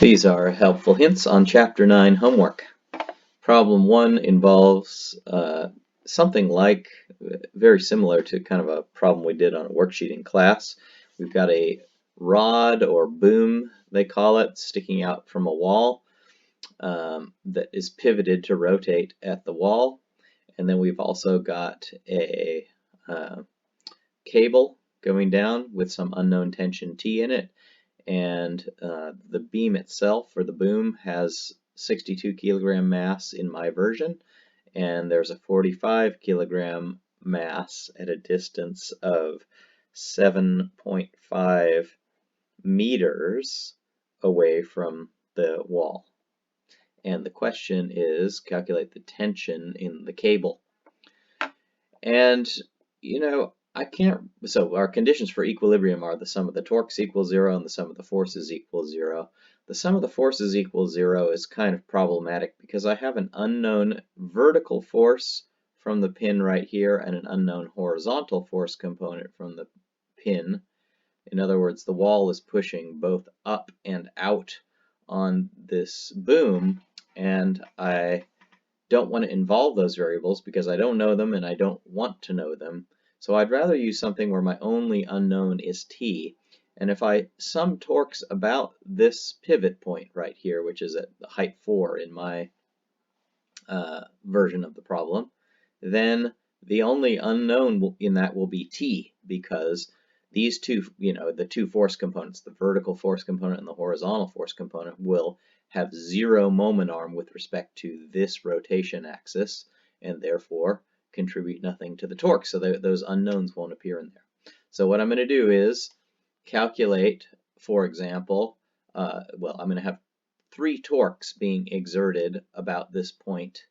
These are helpful hints on Chapter 9 homework. Problem 1 involves something like, very similar to kind of a problem we did on a worksheet in class. We've got a rod or boom, they call it, sticking out from a wall that is pivoted to rotate at the wall. And then we've also got a cable going down with some unknown tension T in it. And the beam itself, or the boom, has 62 kilogram mass in my version, and there's a 45 kilogram mass at a distance of 7.5 meters away from the wall. And the question is, calculate the tension in the cable. And, I can't, so our conditions for equilibrium are the sum of the torques equals 0 and the sum of the forces equals 0. The sum of the forces equals 0 is kind of problematic because I have an unknown vertical force from the pin right here and an unknown horizontal force component from the pin. In other words, the wall is pushing both up and out on this boom, and I don't want to involve those variables because I don't know them and I don't want to know them. So I'd rather use something where my only unknown is T. And if I sum torques about this pivot point right here, which is at height 4 in my version of the problem, then the only unknown in that will be T, because these two, the two force components, the vertical force component and the horizontal force component, will have 0 moment arm with respect to this rotation axis, and therefore contribute nothing to the torque. So those unknowns won't appear in there. So what I'm going to do is calculate, for example, I'm going to have 3 torques being exerted about this point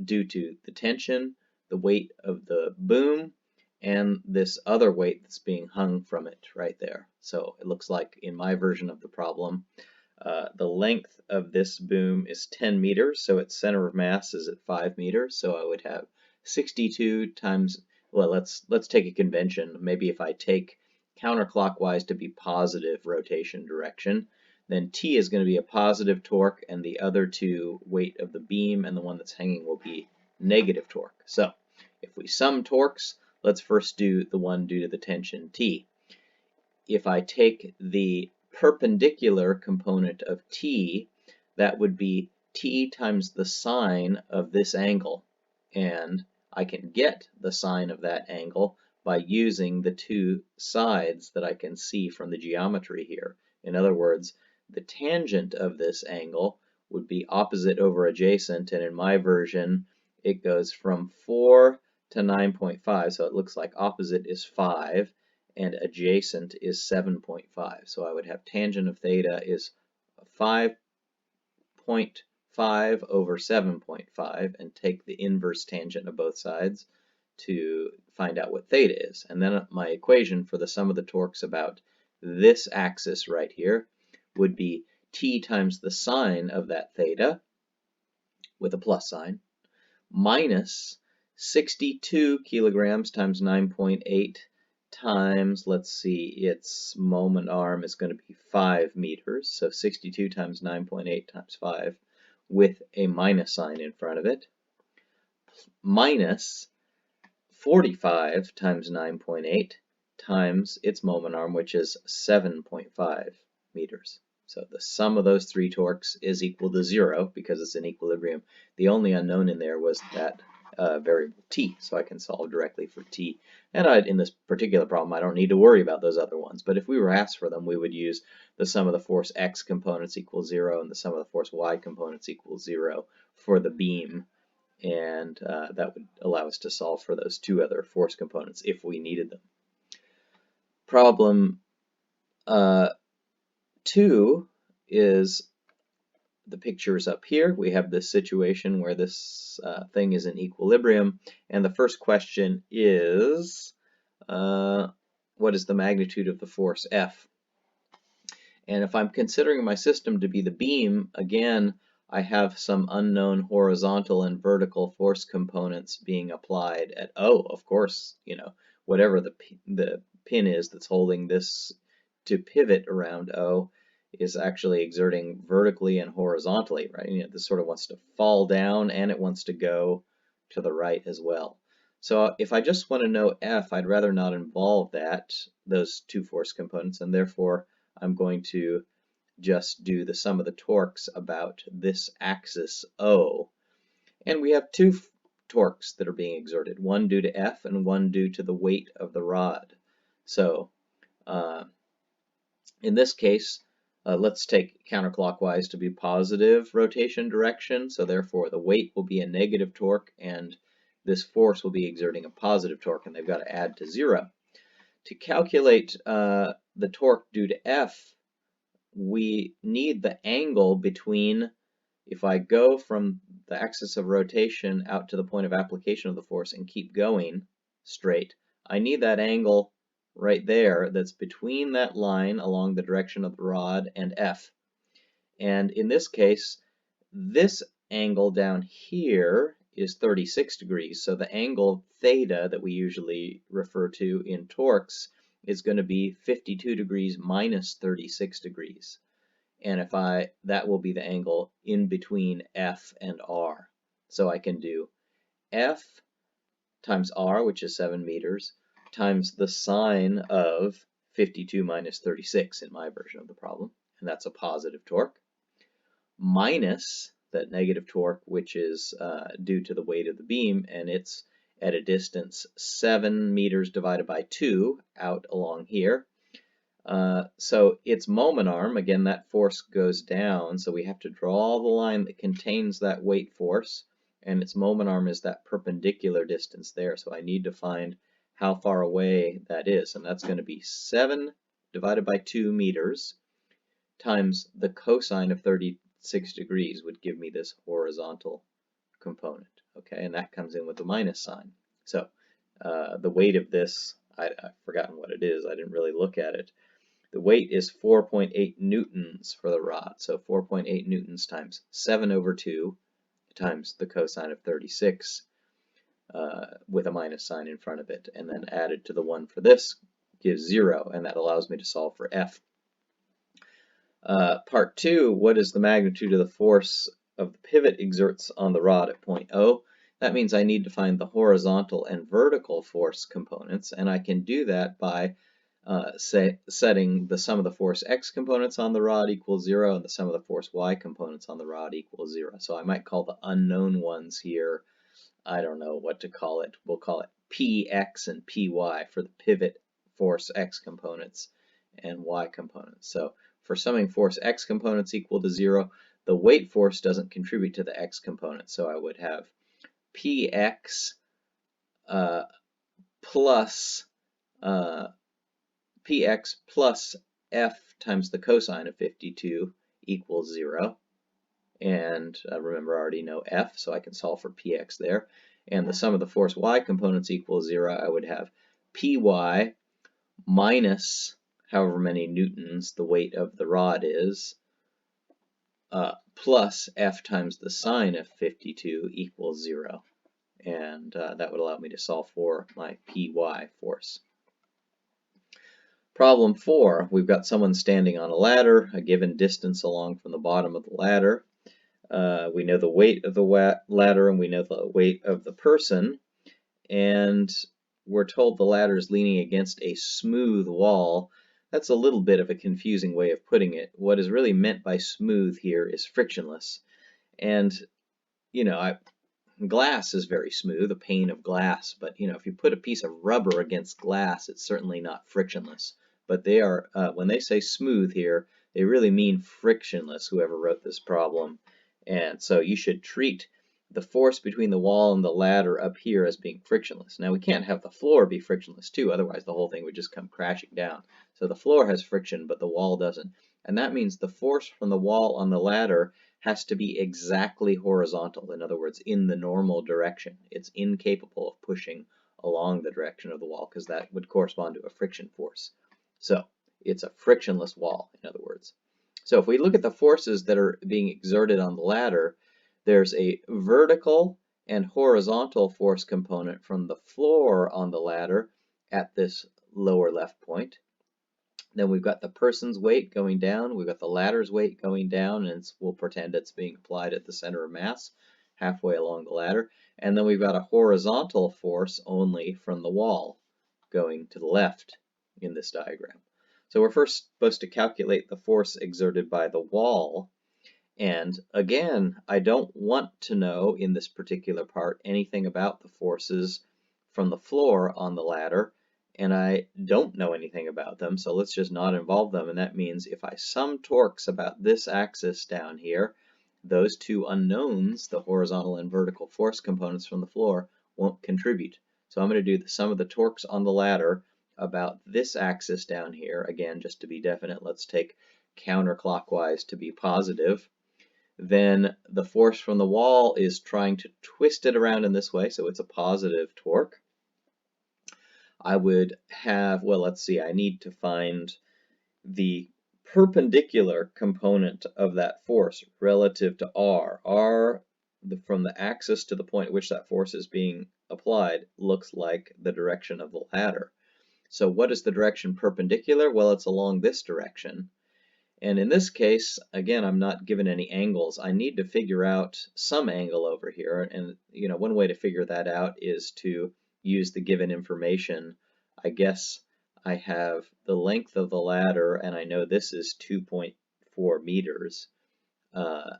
due to the tension, the weight of the boom, and this other weight that's being hung from it right there. So it looks like in my version of the problem, the length of this boom is 10 meters, so its center of mass is at 5 meters. So I would have 62 times, well, let's take a convention. Maybe if I take counterclockwise to be positive rotation direction, then T is going to be a positive torque, and the other two, weight of the beam and the one that's hanging, will be negative torque. So if we sum torques, let's first do the one due to the tension T. If I take the perpendicular component of T, that would be T times the sine of this angle. And I can get the sine of that angle by using the two sides that I can see from the geometry here. In other words, the tangent of this angle would be opposite over adjacent, and in my version, it goes from 4 to 9.5, so it looks like opposite is 5, and adjacent is 7.5. So I would have tangent of theta is 5.5 over 7.5, and take the inverse tangent of both sides to find out what theta is. And then my equation for the sum of the torques about this axis right here would be T times the sine of that theta, with a plus sign, minus 62 kilograms times 9.8 times, let's see, its moment arm is going to be 5 meters, so 62 times 9.8 times 5, with a minus sign in front of it, minus 45 times 9.8 times its moment arm, which is 7.5 meters. So the sum of those 3 torques is equal to 0 because it's in equilibrium. The only unknown in there was that variable T, so I can solve directly for T. And in this particular problem, I don't need to worry about those other ones. But if we were asked for them, we would use the sum of the force X components equals 0 and the sum of the force Y components equals 0 for the beam. And that would allow us to solve for those 2 other force components if we needed them. Problem 2 is the pictures up here. We have this situation where this thing is in equilibrium, and the first question is, what is the magnitude of the force F? And if I'm considering my system to be the beam, again, I have some unknown horizontal and vertical force components being applied at O. Of course, whatever the pin is that's holding this to pivot around O is actually exerting vertically and horizontally, right? You know, this sort of wants to fall down and it wants to go to the right as well. So if I just want to know F, I'd rather not involve those two force components, and therefore I'm going to just do the sum of the torques about this axis O. And we have two torques that are being exerted, one due to F and one due to the weight of the rod. So in this case, let's take counterclockwise to be positive rotation direction. So therefore the weight will be a negative torque and this force will be exerting a positive torque, and they've got to add to 0. To calculate the torque due to F, we need the angle between, if I go from the axis of rotation out to the point of application of the force and keep going straight, I need that angle right there that's between that line along the direction of the rod and F. And in this case, this angle down here is 36 degrees. So the angle theta that we usually refer to in torques is going to be 52 degrees minus 36 degrees. And that will be the angle in between F and R. So I can do F times R, which is 7 meters, times the sine of 52 minus 36 in my version of the problem, and that's a positive torque, minus that negative torque, which is due to the weight of the beam, and it's at a distance 7 meters divided by 2 out along here. So its moment arm, again, that force goes down, so we have to draw the line that contains that weight force, and its moment arm is that perpendicular distance there. So I need to find how far away that is, and that's going to be 7 divided by 2 meters times the cosine of 36 degrees would give me this horizontal component. Okay, and that comes in with the minus sign. So the weight of this, I've forgotten what it is. I didn't really look at it. The weight is 4.8 newtons for the rod. So 4.8 newtons times 7 over 2 times the cosine of 36 with a minus sign in front of it, and then added to the 1 for this gives 0, and that allows me to solve for F. Part 2, what is the magnitude of the force of the pivot exerts on the rod at point O? That means I need to find the horizontal and vertical force components, and I can do that by setting the sum of the force X components on the rod equals 0 and the sum of the force Y components on the rod equals 0. So I might call the unknown ones here, I don't know what to call it. We'll call it PX and PY for the pivot force X components and Y components. So for summing force X components equal to 0, the weight force doesn't contribute to the X component. So I would have PX plus Px plus F times the cosine of 52 equals 0. And remember, I already know F, so I can solve for Px there. And the sum of the force Y components equals 0. I would have Py minus however many newtons the weight of the rod is, plus F times the sine of 52 equals 0. And that would allow me to solve for my Py force. Problem 4, we've got someone standing on a ladder, a given distance along from the bottom of the ladder. We know the weight of the ladder and we know the weight of the person, and we're told the ladder is leaning against a smooth wall. That's a little bit of a confusing way of putting it. What is really meant by smooth here is frictionless. And, you know, glass is very smooth, a pane of glass, but, you know, if you put a piece of rubber against glass, it's certainly not frictionless. But they are, when they say smooth here, they really mean frictionless, whoever wrote this problem. And so you should treat the force between the wall and the ladder up here as being frictionless. Now we can't have the floor be frictionless too, otherwise the whole thing would just come crashing down. So the floor has friction, but the wall doesn't. And that means the force from the wall on the ladder has to be exactly horizontal, in other words, in the normal direction. It's incapable of pushing along the direction of the wall, because that would correspond to a friction force. So it's a frictionless wall, in other words. So if we look at the forces that are being exerted on the ladder, there's a vertical and horizontal force component from the floor on the ladder at this lower left point. Then we've got the person's weight going down, we've got the ladder's weight going down, and we'll pretend it's being applied at the center of mass, halfway along the ladder. And then we've got a horizontal force only from the wall going to the left in this diagram. So we're first supposed to calculate the force exerted by the wall. And again, I don't want to know in this particular part anything about the forces from the floor on the ladder, and I don't know anything about them, so let's just not involve them. And that means if I sum torques about this axis down here, those two unknowns, the horizontal and vertical force components from the floor, won't contribute. So I'm going to do the sum of the torques on the ladder about this axis down here. Again, just to be definite, let's take counterclockwise to be positive. Then the force from the wall is trying to twist it around in this way, so it's a positive torque. I would have, well, let's see, I need to find the perpendicular component of that force relative to R. R, from the axis to the point at which that force is being applied, looks like the direction of the ladder. So what is the direction perpendicular? Well, it's along this direction. And in this case, again, I'm not given any angles. I need to figure out some angle over here. And one way to figure that out is to use the given information. I guess I have the length of the ladder, and I know this is 2.4 meters.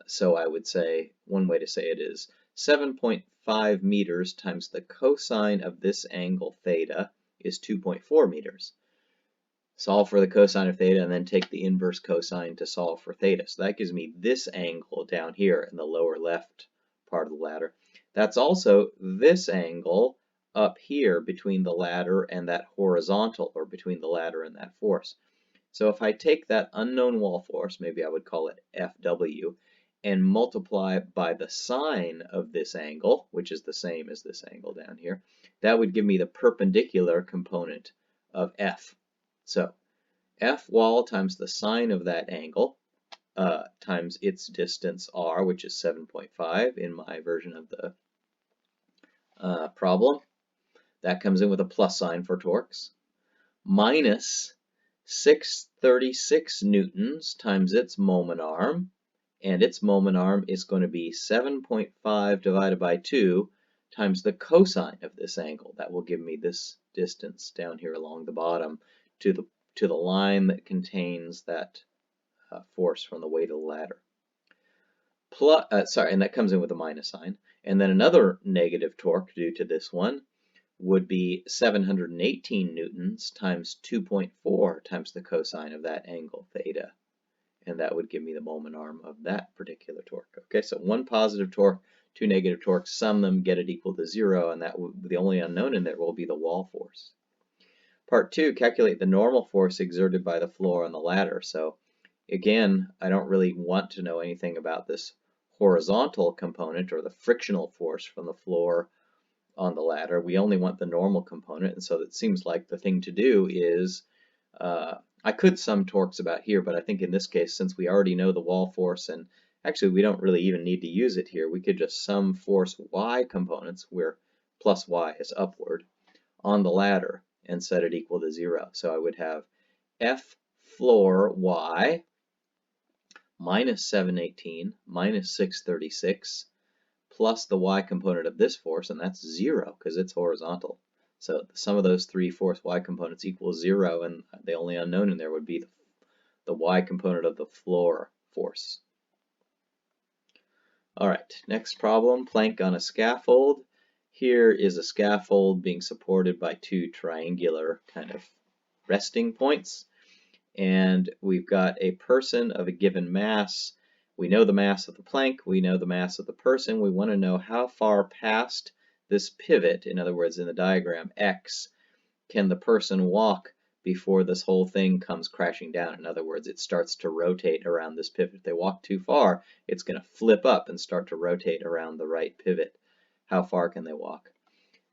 So I would say, one way to say it is 7.5 meters times the cosine of this angle theta is 2.4 meters. Solve for the cosine of theta and then take the inverse cosine to solve for theta. So that gives me this angle down here in the lower left part of the ladder. That's also this angle up here between the ladder and that horizontal, or between the ladder and that force. So if I take that unknown wall force, maybe I would call it Fw, and multiply by the sine of this angle, which is the same as this angle down here, that would give me the perpendicular component of F. So F wall times the sine of that angle times its distance R, which is 7.5 in my version of the problem. That comes in with a plus sign for torques, minus 636 newtons times its moment arm, and its moment arm is going to be 7.5 divided by 2 times the cosine of this angle. That will give me this distance down here along the bottom to the line that contains that force from the weight of the ladder. And that comes in with a minus sign. And then another negative torque due to this one would be 718 newtons times 2.4 times the cosine of that angle theta. And that would give me the moment arm of that particular torque. Okay, so one positive torque, two negative torques, sum them, get it equal to 0, and the only unknown in there will be the wall force. Part 2, calculate the normal force exerted by the floor on the ladder. So again, I don't really want to know anything about this horizontal component, or the frictional force from the floor on the ladder. We only want the normal component, and so it seems like the thing to do is, I could sum torques about here, but I think in this case, since we already know the wall force, and actually we don't really even need to use it here, we could just sum force y components, where plus y is upward, on the ladder and set it equal to 0. So I would have F floor y minus 718 minus 636 plus the y component of this force, and that's 0 because it's horizontal. So the sum of those three force y components equals 0, and the only unknown in there would be the y component of the floor force. All right, next problem, plank on a scaffold. Here is a scaffold being supported by two triangular kind of resting points. And we've got a person of a given mass. We know the mass of the plank, we know the mass of the person. We want to know how far past this pivot, in other words, in the diagram, X, can the person walk before this whole thing comes crashing down. In other words, it starts to rotate around this pivot. If they walk too far, it's going to flip up and start to rotate around the right pivot. How far can they walk?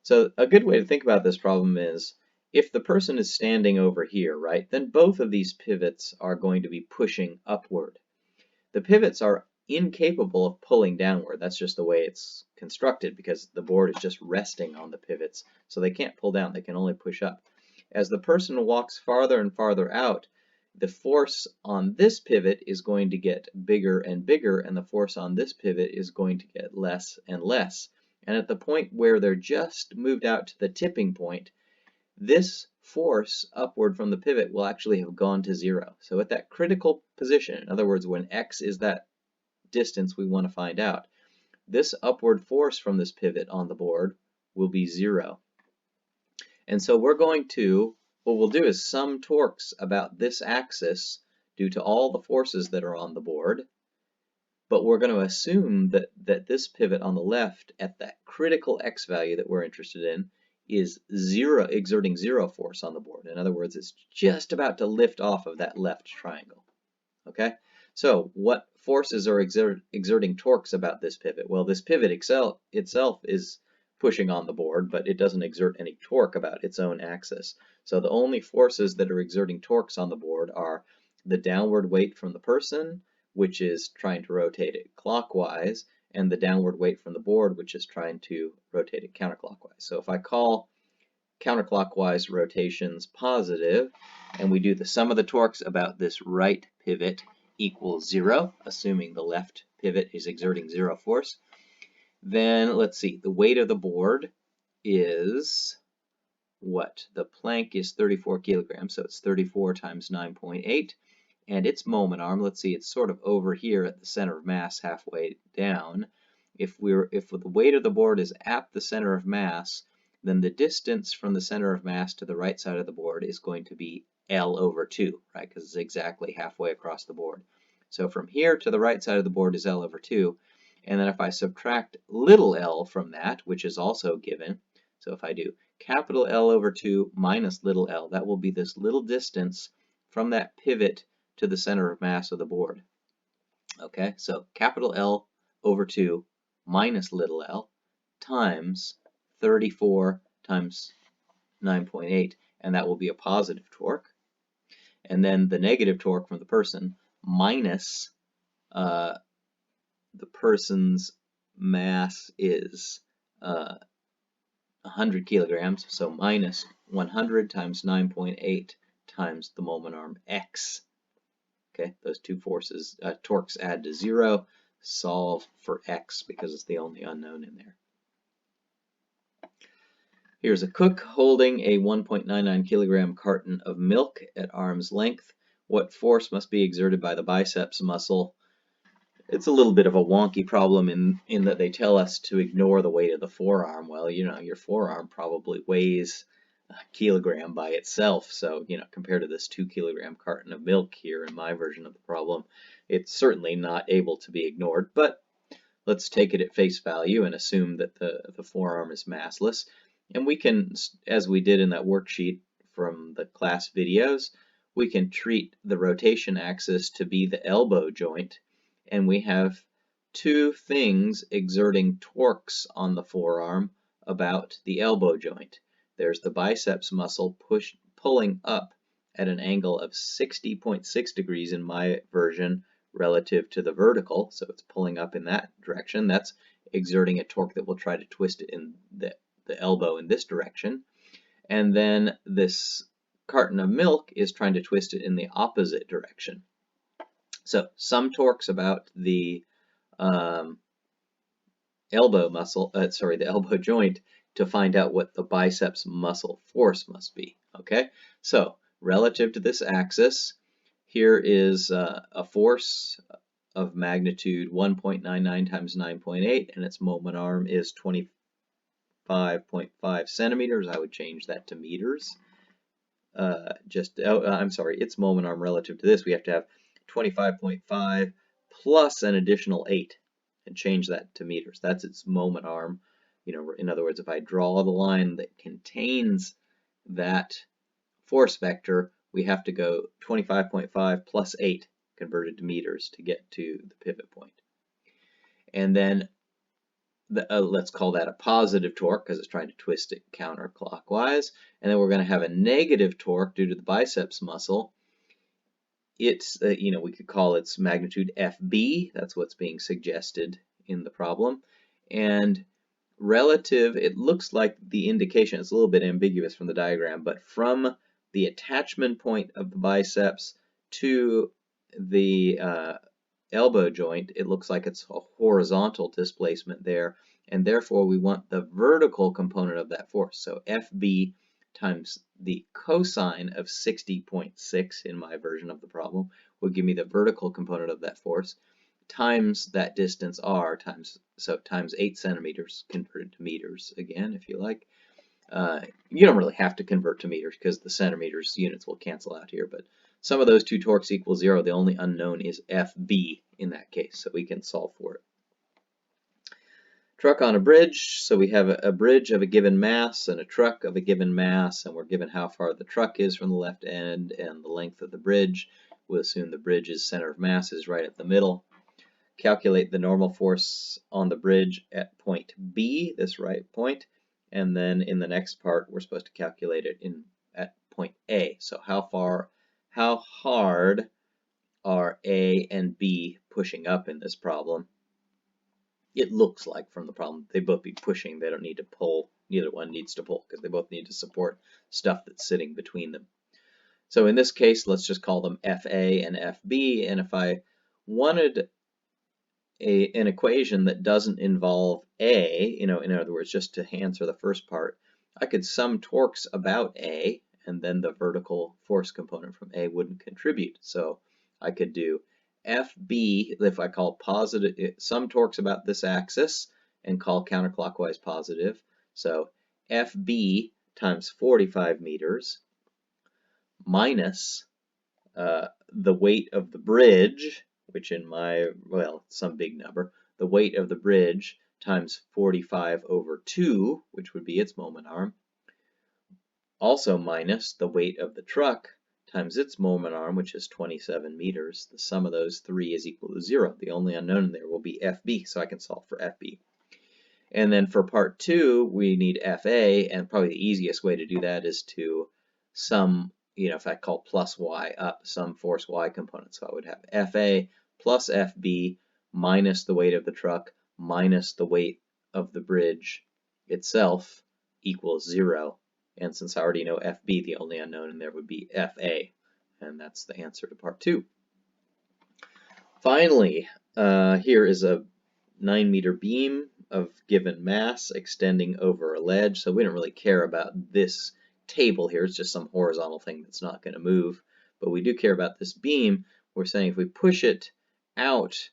So a good way to think about this problem is, if the person is standing over here, right, then both of these pivots are going to be pushing upward. The pivots are incapable of pulling downward. That's just the way it's constructed, because the board is just resting on the pivots. So they can't pull down, they can only push up. As the person walks farther and farther out, the force on this pivot is going to get bigger and bigger, and the force on this pivot is going to get less and less. And at the point where they're just moved out to the tipping point, this force upward from the pivot will actually have gone to 0. So at that critical position, in other words, when x is that distance we want to find out, this upward force from this pivot on the board will be 0. And so we're going to, what we'll do is sum torques about this axis due to all the forces that are on the board, but we're going to assume that this pivot on the left at that critical x value that we're interested in is 0, exerting 0 force on the board. In other words, it's just about to lift off of that left triangle. Okay, so what forces are exerting torques about this pivot? Well, this pivot itself is pushing on the board, but it doesn't exert any torque about its own axis. So the only forces that are exerting torques on the board are the downward weight from the person, which is trying to rotate it clockwise, and the downward weight from the board, which is trying to rotate it counterclockwise. So if I call counterclockwise rotations positive, and we do the sum of the torques about this right pivot equals 0, assuming the left pivot is exerting 0 force, then let's see, the weight of the board is what? The plank is 34 kilograms, so it's 34 times 9.8, and its moment arm, let's see, it's sort of over here at the center of mass, halfway down. If the weight of the board is at the center of mass, then the distance from the center of mass to the right side of the board is going to be L over 2, right? Because it's exactly halfway across the board. So from here to the right side of the board is L over 2. And then if I subtract little l from that, which is also given, so if I do capital L over 2 minus little l, that will be this little distance from that pivot to the center of mass of the board. Okay, so capital L over 2 minus little l times 34 times 9.8, and that will be a positive torque. And then the negative torque from the person minus the person's mass is 100 kilograms, so minus 100 times 9.8 times the moment arm x. Okay, those two forces, torques add to 0, solve for x because it's the only unknown in there. Here's a cook holding a 1.99 kilogram carton of milk at arm's length. What force must be exerted by the biceps muscle? It's a little bit of a wonky problem in that they tell us to ignore the weight of the forearm. Well, you know, your forearm probably weighs a kilogram by itself. So, you know, compared to this 2 kilogram carton of milk here in my version of the problem, it's certainly not able to be ignored. But let's take it at face value and assume that the forearm is massless. And we can, as we did in that worksheet from the class videos, we can treat the rotation axis to be the elbow joint. And we have two things exerting torques on the forearm about the elbow joint. There's the biceps muscle pulling up at an angle of 60.6 degrees in my version relative to the vertical, so it's pulling up in that direction. That's exerting a torque that will try to twist it in the elbow in this direction. And then this carton of milk is trying to twist it in the opposite direction. So some torques about the elbow muscle, the elbow joint, to find out what the biceps muscle force must be. Okay, so relative to this axis, here is a force of magnitude 1.99 times 9.8, and its moment arm is 25.5 centimeters. I would change that to meters. Its moment arm relative to this, we have to have 25.5 plus an additional 8 and change that to meters. That's its moment arm. You know, in other words, if I draw the line that contains that force vector, we have to go 25.5 plus 8 converted to meters to get to the pivot point. And then let's call that a positive torque because it's trying to twist it counterclockwise. And then we're going to have a negative torque due to the biceps muscle. It's, we could call its magnitude FB. That's what's being suggested in the problem. And relative, it looks like the indication, it's a little bit ambiguous from the diagram, but from the attachment point of the biceps to the elbow joint, it looks like it's a horizontal displacement there, and therefore we want the vertical component of that force. So FB times the cosine of 60.6 in my version of the problem would give me the vertical component of that force, times that distance r, times 8 centimeters, converted to meters again if you like. You don't really have to convert to meters because the centimeters units will cancel out here, but sum of those two torques equals 0. The only unknown is FB in that case, so we can solve for it. Truck on a bridge, so we have a bridge of a given mass and a truck of a given mass, and we're given how far the truck is from the left end and the length of the bridge. We'll assume the bridge's center of mass is right at the middle. Calculate the normal force on the bridge at point B, this right point, and then in the next part we're supposed to calculate it at point A. So how hard are A and B pushing up in this problem? It looks like from the problem they both be pushing. They don't need to pull. Neither one needs to pull because they both need to support stuff that's sitting between them. So in this case, let's just call them FA and FB, and if I wanted an equation that doesn't involve A, in other words, just to answer the first part, I could sum torques about A, and then the vertical force component from A wouldn't contribute. So I could do FB, if I call positive, sum torques about this axis, and call counterclockwise positive. So FB times 45 meters minus the weight of the bridge, which in some big number, the weight of the bridge times 45 over 2, which would be its moment arm, also minus the weight of the truck times its moment arm, which is 27 meters. The sum of those three is equal to 0. The only unknown there will be FB, so I can solve for FB. And then for part 2, we need FA, and probably the easiest way to do that is to sum, if I call plus y up, some force y component. So I would have FA plus FB minus the weight of the truck minus the weight of the bridge itself equals 0. And since I already know FB, the only unknown in there would be FA. And that's the answer to part 2. Finally, here is a 9-meter beam of given mass extending over a ledge. So we don't really care about this table here. It's just some horizontal thing that's not going to move. But we do care about this beam. We're saying if we push it out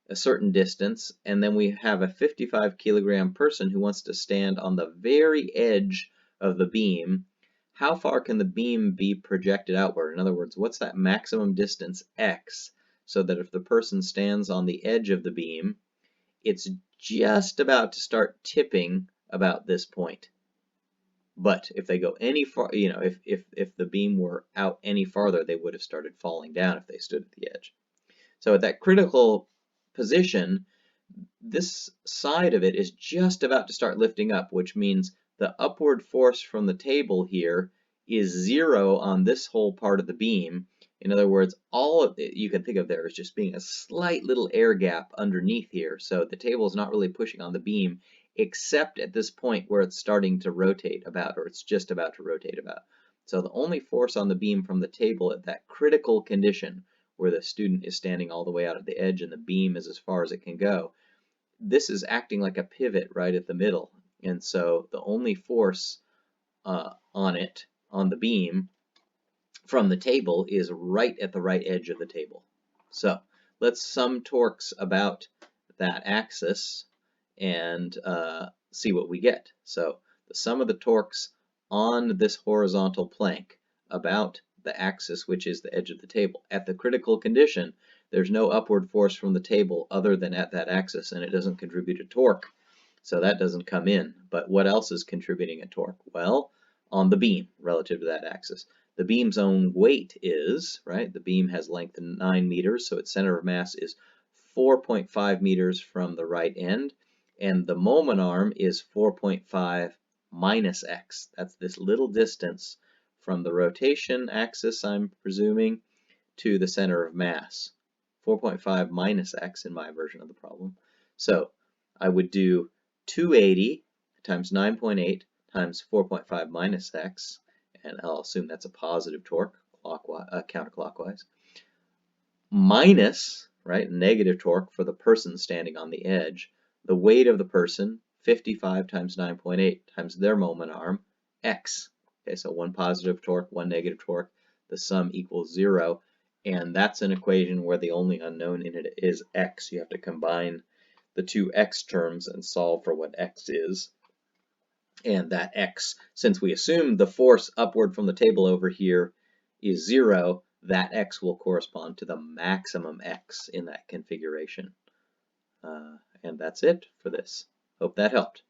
a certain distance, and then we have a 55-kilogram person who wants to stand on the very edge of the beam, how far can the beam be projected outward? In other words, what's that maximum distance x, so that if the person stands on the edge of the beam, it's just about to start tipping about this point. But if they go any far, if the beam were out any farther, they would have started falling down if they stood at the edge. So at that critical position, this side of it is just about to start lifting up, which means the upward force from the table here is 0 on this whole part of the beam. In other words, all of it you can think of there as just being a slight little air gap underneath here. So the table is not really pushing on the beam except at this point where it's starting to rotate about, or it's just about to rotate about. So the only force on the beam from the table at that critical condition where the student is standing all the way out at the edge and the beam is as far as it can go, this is acting like a pivot right at the middle. And so the only force on the beam from the table is right at the right edge of the table. So let's sum torques about that axis and see what we get. So the sum of the torques on this horizontal plank about the axis, which is the edge of the table. At the critical condition, there's no upward force from the table other than at that axis, and it doesn't contribute a torque. So that doesn't come in. But what else is contributing a torque? Well, on the beam relative to that axis. The beam's own weight is, right, the beam has length 9 meters, so its center of mass is 4.5 meters from the right end, and the moment arm is 4.5 minus x. That's this little distance from the rotation axis, I'm presuming, to the center of mass. 4.5 minus x in my version of the problem. So I would do 280 times 9.8 times 4.5 minus x, and I'll assume that's a positive torque, counterclockwise. minus, right, negative torque for the person standing on the edge, the weight of the person, 55 times 9.8 times their moment arm, x. Okay, so one positive torque, one negative torque, the sum equals 0, and that's an equation where the only unknown in it is x. You have to combine the two x terms and solve for what x is. And that x, since we assume the force upward from the table over here is 0, that x will correspond to the maximum x in that configuration. And that's it for this. Hope that helped.